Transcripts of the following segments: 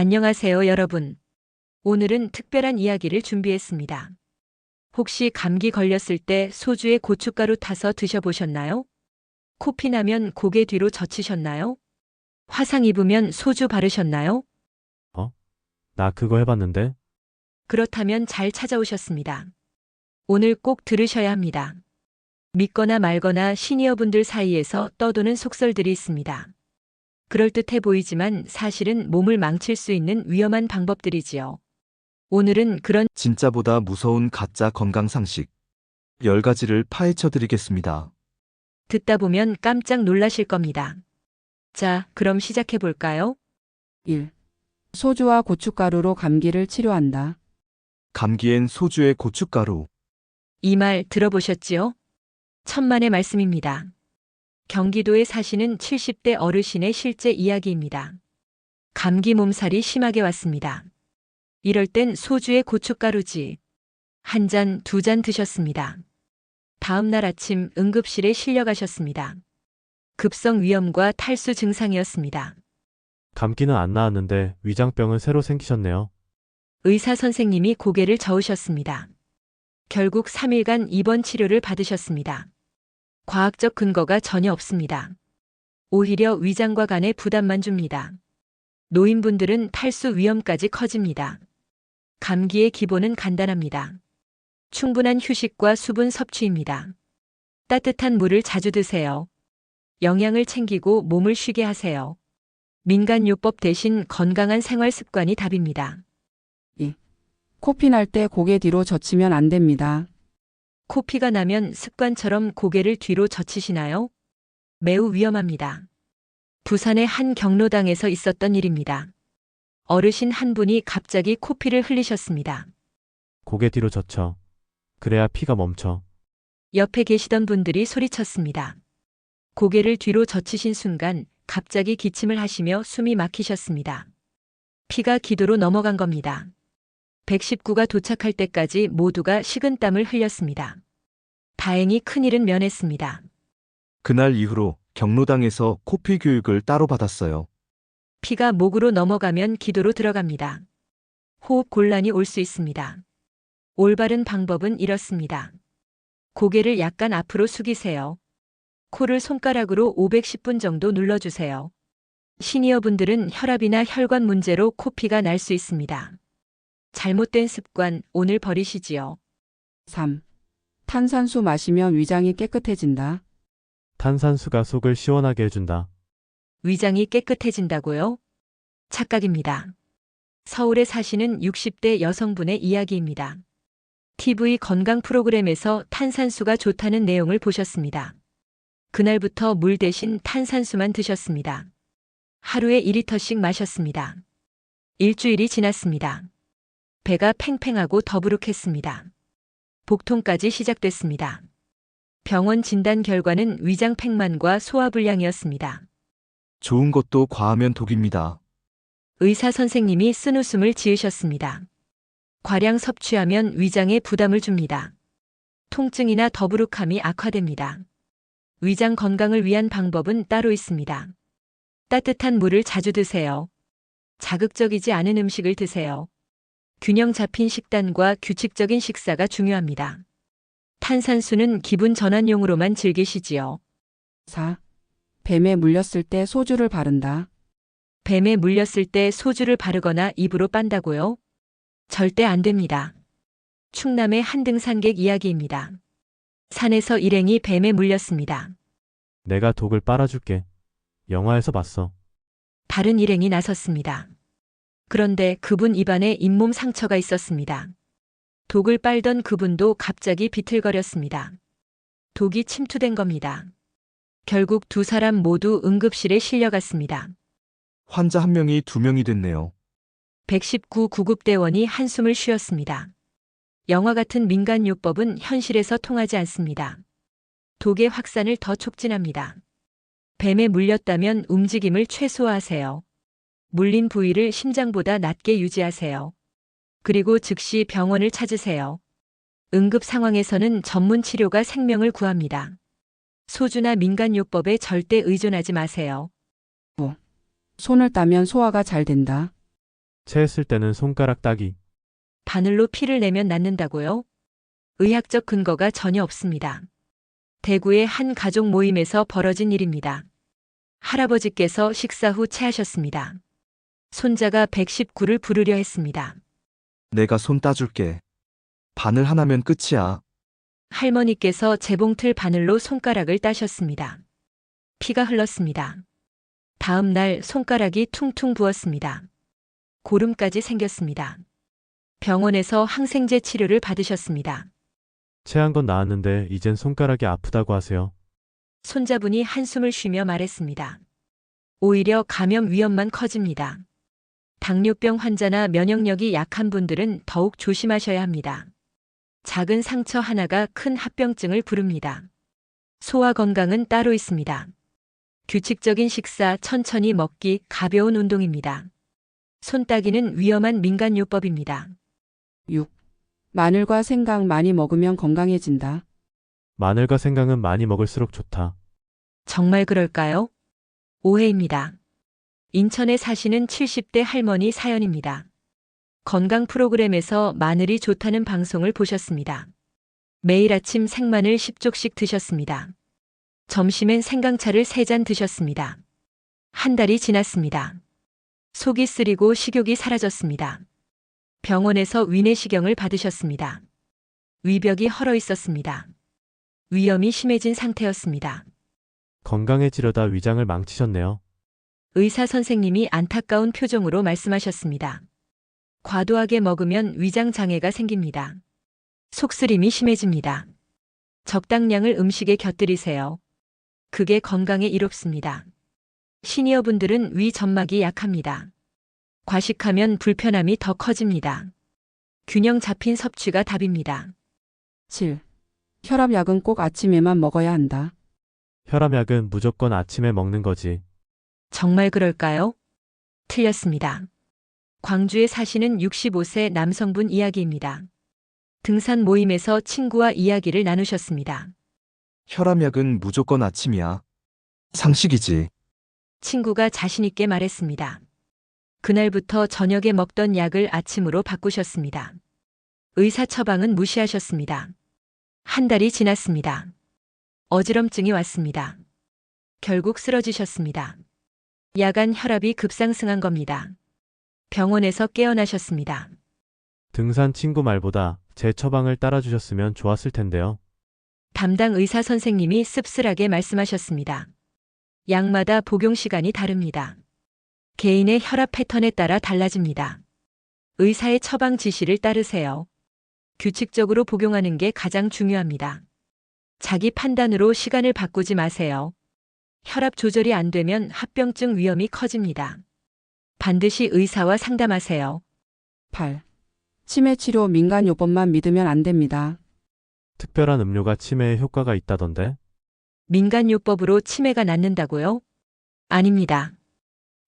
안녕하세요, 여러분. 오늘은 특별한 이야기를 준비했습니다. 혹시 감기 걸렸을 때 소주에 고춧가루 타서 드셔보셨나요? 코피 나면 고개 뒤로 젖히셨나요? 화상 입으면 소주 바르셨나요? 어? 나 그거 해봤는데? 그렇다면 잘 찾아오셨습니다. 오늘 꼭 들으셔야 합니다. 믿거나 말거나 시니어분들 사이에서 떠도는 속설들이 있습니다. 그럴듯해 보이지만 사실은 몸을 망칠 수 있는 위험한 방법들이지요. 오늘은 그런 진짜보다 무서운 가짜 건강 상식 10가지를 파헤쳐 드리겠습니다. 듣다 보면 깜짝 놀라실 겁니다. 자, 그럼 시작해 볼까요? 1. 소주와 고춧가루로 감기를 치료한다. 감기엔 소주에 고춧가루. 이 말 들어보셨지요? 천만의 말씀입니다. 경기도에 사시는 70대 어르신의 실제 이야기입니다. 감기 몸살이 심하게 왔습니다. 이럴 땐 소주에 고춧가루지. 한 잔, 두 잔 드셨습니다. 다음 날 아침 응급실에 실려가셨습니다. 급성 위염과 탈수 증상이었습니다. 감기는 안 나았는데 위장병은 새로 생기셨네요. 의사 선생님이 고개를 저으셨습니다. 결국 3일간 입원 치료를 받으셨습니다. 과학적 근거가 전혀 없습니다. 오히려 위장과 간에 부담만 줍니다. 노인분들은 탈수 위험까지 커집니다. 감기의 기본은 간단합니다. 충분한 휴식과 수분 섭취입니다. 따뜻한 물을 자주 드세요. 영양을 챙기고 몸을 쉬게 하세요. 민간요법 대신 건강한 생활 습관이 답입니다. 2. 코피 날 때 고개 뒤로 젖히면 안 됩니다. 코피가 나면 습관처럼 고개를 뒤로 젖히시나요? 매우 위험합니다. 부산의 한 경로당에서 있었던 일입니다. 어르신 한 분이 갑자기 코피를 흘리셨습니다. 고개 뒤로 젖혀. 그래야 피가 멈춰. 옆에 계시던 분들이 소리쳤습니다. 고개를 뒤로 젖히신 순간 갑자기 기침을 하시며 숨이 막히셨습니다. 피가 기도로 넘어간 겁니다. 119가 도착할 때까지 모두가 식은땀을 흘렸습니다. 다행히 큰일은 면했습니다. 그날 이후로 경로당에서 코피 교육을 따로 받았어요. 피가 목으로 넘어가면 기도로 들어갑니다. 호흡 곤란이 올 수 있습니다. 올바른 방법은 이렇습니다. 고개를 약간 앞으로 숙이세요. 코를 손가락으로 510분 정도 눌러주세요. 시니어분들은 혈압이나 혈관 문제로 코피가 날 수 있습니다. 잘못된 습관 오늘 버리시지요. 3. 탄산수 마시면 위장이 깨끗해진다. 탄산수가 속을 시원하게 해준다. 위장이 깨끗해진다고요? 착각입니다. 서울에 사시는 60대 여성분의 이야기입니다. TV 건강 프로그램에서 탄산수가 좋다는 내용을 보셨습니다. 그날부터 물 대신 탄산수만 드셨습니다. 하루에 2리터씩 마셨습니다. 일주일이 지났습니다. 배가 팽팽하고 더부룩했습니다. 복통까지 시작됐습니다. 병원 진단 결과는 위장 팽만과 소화불량이었습니다. 좋은 것도 과하면 독입니다. 의사 선생님이 쓴웃음을 지으셨습니다. 과량 섭취하면 위장에 부담을 줍니다. 통증이나 더부룩함이 악화됩니다. 위장 건강을 위한 방법은 따로 있습니다. 따뜻한 물을 자주 드세요. 자극적이지 않은 음식을 드세요. 균형 잡힌 식단과 규칙적인 식사가 중요합니다. 탄산수는 기분 전환용으로만 즐기시지요. 4. 뱀에 물렸을 때 소주를 바른다. 뱀에 물렸을 때 소주를 바르거나 입으로 빤다고요? 절대 안 됩니다. 충남의 한 등산객 이야기입니다. 산에서 일행이 뱀에 물렸습니다. 내가 독을 빨아줄게. 영화에서 봤어. 다른 일행이 나섰습니다. 그런데 그분 입안에 잇몸 상처가 있었습니다. 독을 빨던 그분도 갑자기 비틀거렸습니다. 독이 침투된 겁니다. 결국 두 사람 모두 응급실에 실려갔습니다. 환자 한 명이 2명이 됐네요. 119 구급대원이 한숨을 쉬었습니다. 영화 같은 민간요법은 현실에서 통하지 않습니다. 독의 확산을 더 촉진합니다. 뱀에 물렸다면 움직임을 최소화하세요. 물린 부위를 심장보다 낮게 유지하세요. 그리고 즉시 병원을 찾으세요. 응급 상황에서는 전문 치료가 생명을 구합니다. 소주나 민간요법에 절대 의존하지 마세요. 손을 따면 소화가 잘 된다. 체했을 때는 손가락 따기. 바늘로 피를 내면 낫는다고요? 의학적 근거가 전혀 없습니다. 대구의 한 가족 모임에서 벌어진 일입니다. 할아버지께서 식사 후 체하셨습니다. 손자가 119를 부르려 했습니다. 내가 손 따줄게. 바늘 하나면 끝이야. 할머니께서 재봉틀 바늘로 손가락을 따셨습니다. 피가 흘렀습니다. 다음 날 손가락이 퉁퉁 부었습니다. 고름까지 생겼습니다. 병원에서 항생제 치료를 받으셨습니다. 체한 건 나았는데 이젠 손가락이 아프다고 하세요. 손자분이 한숨을 쉬며 말했습니다. 오히려 감염 위험만 커집니다. 당뇨병 환자나 면역력이 약한 분들은 더욱 조심하셔야 합니다. 작은 상처 하나가 큰 합병증을 부릅니다. 소화 건강은 따로 있습니다. 규칙적인 식사, 천천히 먹기, 가벼운 운동입니다. 손 따기는 위험한 민간요법입니다. 6. 마늘과 생강 많이 먹으면 건강해진다. 마늘과 생강은 많이 먹을수록 좋다. 정말 그럴까요? 오해입니다. 인천에 사시는 70대 할머니 사연입니다. 건강 프로그램에서 마늘이 좋다는 방송을 보셨습니다. 매일 아침 생마늘 10쪽씩 드셨습니다. 점심엔 생강차를 3잔 드셨습니다. 한 달이 지났습니다. 속이 쓰리고 식욕이 사라졌습니다. 병원에서 위내시경을 받으셨습니다. 위벽이 헐어 있었습니다. 위염이 심해진 상태였습니다. 건강해지려다 위장을 망치셨네요. 의사 선생님이 안타까운 표정으로 말씀하셨습니다. 과도하게 먹으면 위장 장애가 생깁니다. 속쓰림이 심해집니다. 적당량을 음식에 곁들이세요. 그게 건강에 이롭습니다. 시니어분들은 위 점막이 약합니다. 과식하면 불편함이 더 커집니다. 균형 잡힌 섭취가 답입니다. 7. 혈압약은 꼭 아침에만 먹어야 한다. 혈압약은 무조건 아침에 먹는 거지. 정말 그럴까요? 틀렸습니다. 광주에 사시는 65세 남성분 이야기입니다. 등산 모임에서 친구와 이야기를 나누셨습니다. 혈압약은 무조건 아침이야. 상식이지. 친구가 자신있게 말했습니다. 그날부터 저녁에 먹던 약을 아침으로 바꾸셨습니다. 의사 처방은 무시하셨습니다. 한 달이 지났습니다. 어지럼증이 왔습니다. 결국 쓰러지셨습니다. 야간 혈압이 급상승한 겁니다. 병원에서 깨어나셨습니다. 등산 친구 말보다 제 처방을 따라주셨으면 좋았을 텐데요. 담당 의사 선생님이 씁쓸하게 말씀하셨습니다. 약마다 복용 시간이 다릅니다. 개인의 혈압 패턴에 따라 달라집니다. 의사의 처방 지시를 따르세요. 규칙적으로 복용하는 게 가장 중요합니다. 자기 판단으로 시간을 바꾸지 마세요. 혈압 조절이 안 되면 합병증 위험이 커집니다. 반드시 의사와 상담하세요. 8. 치매 치료 민간요법만 믿으면 안 됩니다. 특별한 음료가 치매에 효과가 있다던데? 민간요법으로 치매가 낫는다고요? 아닙니다.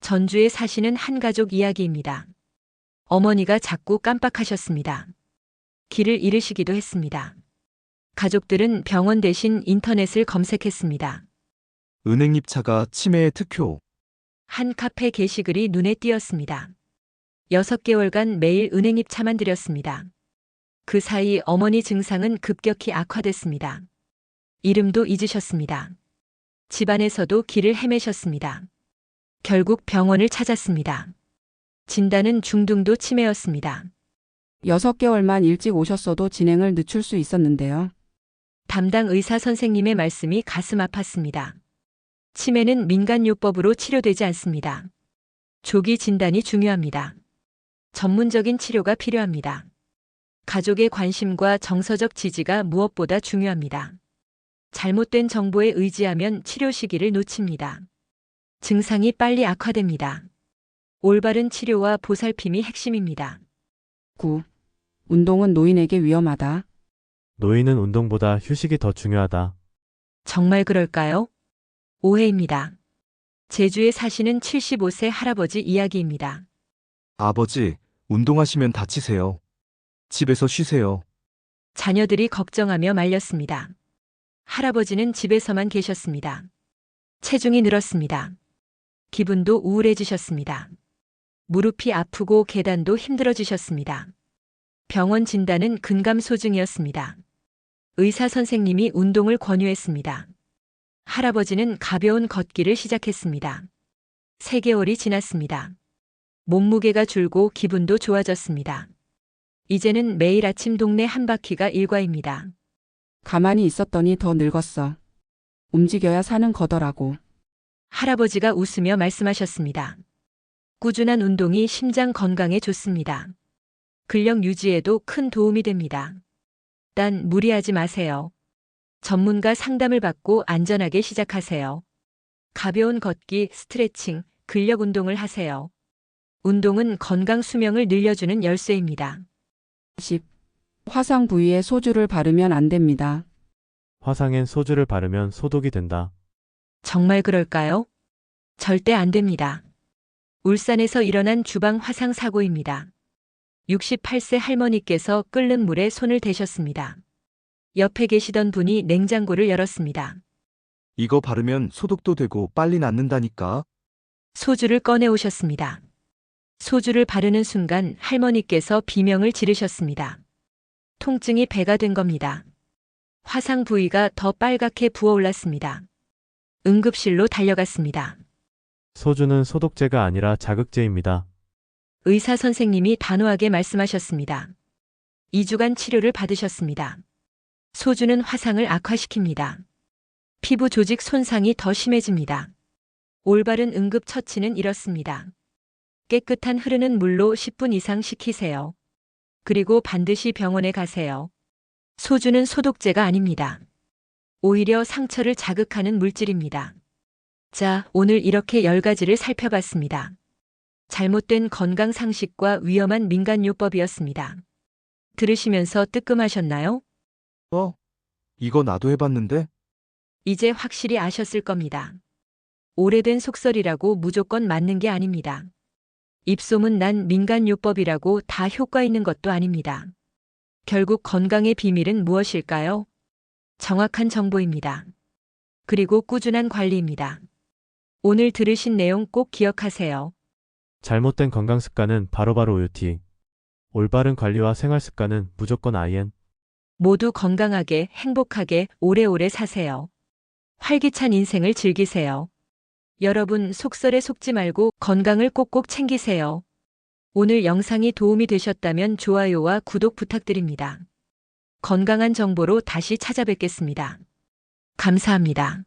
전주에 사시는 한 가족 이야기입니다. 어머니가 자꾸 깜빡하셨습니다. 길을 잃으시기도 했습니다. 가족들은 병원 대신 인터넷을 검색했습니다. 은행잎차가 치매의 특효. 한 카페 게시글이 눈에 띄었습니다. 6개월간 매일 은행잎차만 드렸습니다. 그 사이 어머니 증상은 급격히 악화됐습니다. 이름도 잊으셨습니다. 집안에서도 길을 헤매셨습니다. 결국 병원을 찾았습니다. 진단은 중등도 치매였습니다. 6개월만 일찍 오셨어도 진행을 늦출 수 있었는데요. 담당 의사 선생님의 말씀이 가슴 아팠습니다. 치매는 민간요법으로 치료되지 않습니다. 조기 진단이 중요합니다. 전문적인 치료가 필요합니다. 가족의 관심과 정서적 지지가 무엇보다 중요합니다. 잘못된 정보에 의지하면 치료 시기를 놓칩니다. 증상이 빨리 악화됩니다. 올바른 치료와 보살핌이 핵심입니다. 9. 운동은 노인에게 위험하다. 노인은 운동보다 휴식이 더 중요하다. 정말 그럴까요? 오해입니다. 제주에 사시는 75세 할아버지 이야기입니다. 아버지, 운동하시면 다치세요. 집에서 쉬세요. 자녀들이 걱정하며 말렸습니다. 할아버지는 집에서만 계셨습니다. 체중이 늘었습니다. 기분도 우울해지셨습니다. 무릎이 아프고 계단도 힘들어지셨습니다. 병원 진단은 근감소증이었습니다. 의사 선생님이 운동을 권유했습니다. 할아버지는 가벼운 걷기를 시작했습니다. 3개월이 지났습니다. 몸무게가 줄고 기분도 좋아졌습니다. 이제는 매일 아침 동네 한 바퀴가 일과입니다. 가만히 있었더니 더 늙었어. 움직여야 사는 거더라고. 할아버지가 웃으며 말씀하셨습니다. 꾸준한 운동이 심장 건강에 좋습니다. 근력 유지에도 큰 도움이 됩니다. 단 무리하지 마세요. 전문가 상담을 받고 안전하게 시작하세요. 가벼운 걷기, 스트레칭, 근력 운동을 하세요. 운동은 건강 수명을 늘려주는 열쇠입니다. 10. 화상 부위에 소주를 바르면 안 됩니다. 화상엔 소주를 바르면 소독이 된다. 정말 그럴까요? 절대 안 됩니다. 울산에서 일어난 주방 화상 사고입니다. 68세 할머니께서 끓는 물에 손을 대셨습니다. 옆에 계시던 분이 냉장고를 열었습니다. 이거 바르면 소독도 되고 빨리 낫는다니까. 소주를 꺼내 오셨습니다. 소주를 바르는 순간 할머니께서 비명을 지르셨습니다. 통증이 배가 된 겁니다. 화상 부위가 더 빨갛게 부어올랐습니다. 응급실로 달려갔습니다. 소주는 소독제가 아니라 자극제입니다. 의사 선생님이 단호하게 말씀하셨습니다. 2주간 치료를 받으셨습니다. 소주는 화상을 악화시킵니다. 피부 조직 손상이 더 심해집니다. 올바른 응급 처치는 이렇습니다. 깨끗한 흐르는 물로 10분 이상 식히세요. 그리고 반드시 병원에 가세요. 소주는 소독제가 아닙니다. 오히려 상처를 자극하는 물질입니다. 자, 오늘 이렇게 10가지를 살펴봤습니다. 잘못된 건강 상식과 위험한 민간요법이었습니다. 들으시면서 뜨끔하셨나요? 이거 나도 해봤는데? 이제 확실히 아셨을 겁니다. 오래된 속설이라고 무조건 맞는 게 아닙니다. 입소문 난 민간요법이라고 다 효과 있는 것도 아닙니다. 결국 건강의 비밀은 무엇일까요? 정확한 정보입니다. 그리고 꾸준한 관리입니다. 오늘 들으신 내용 꼭 기억하세요. 잘못된 건강 습관은 바로바로 OUT. 올바른 관리와 생활 습관은 무조건 IN. 모두 건강하게, 행복하게, 오래오래 사세요. 활기찬 인생을 즐기세요. 여러분, 속설에 속지 말고 건강을 꼭꼭 챙기세요. 오늘 영상이 도움이 되셨다면 좋아요와 구독 부탁드립니다. 건강한 정보로 다시 찾아뵙겠습니다. 감사합니다.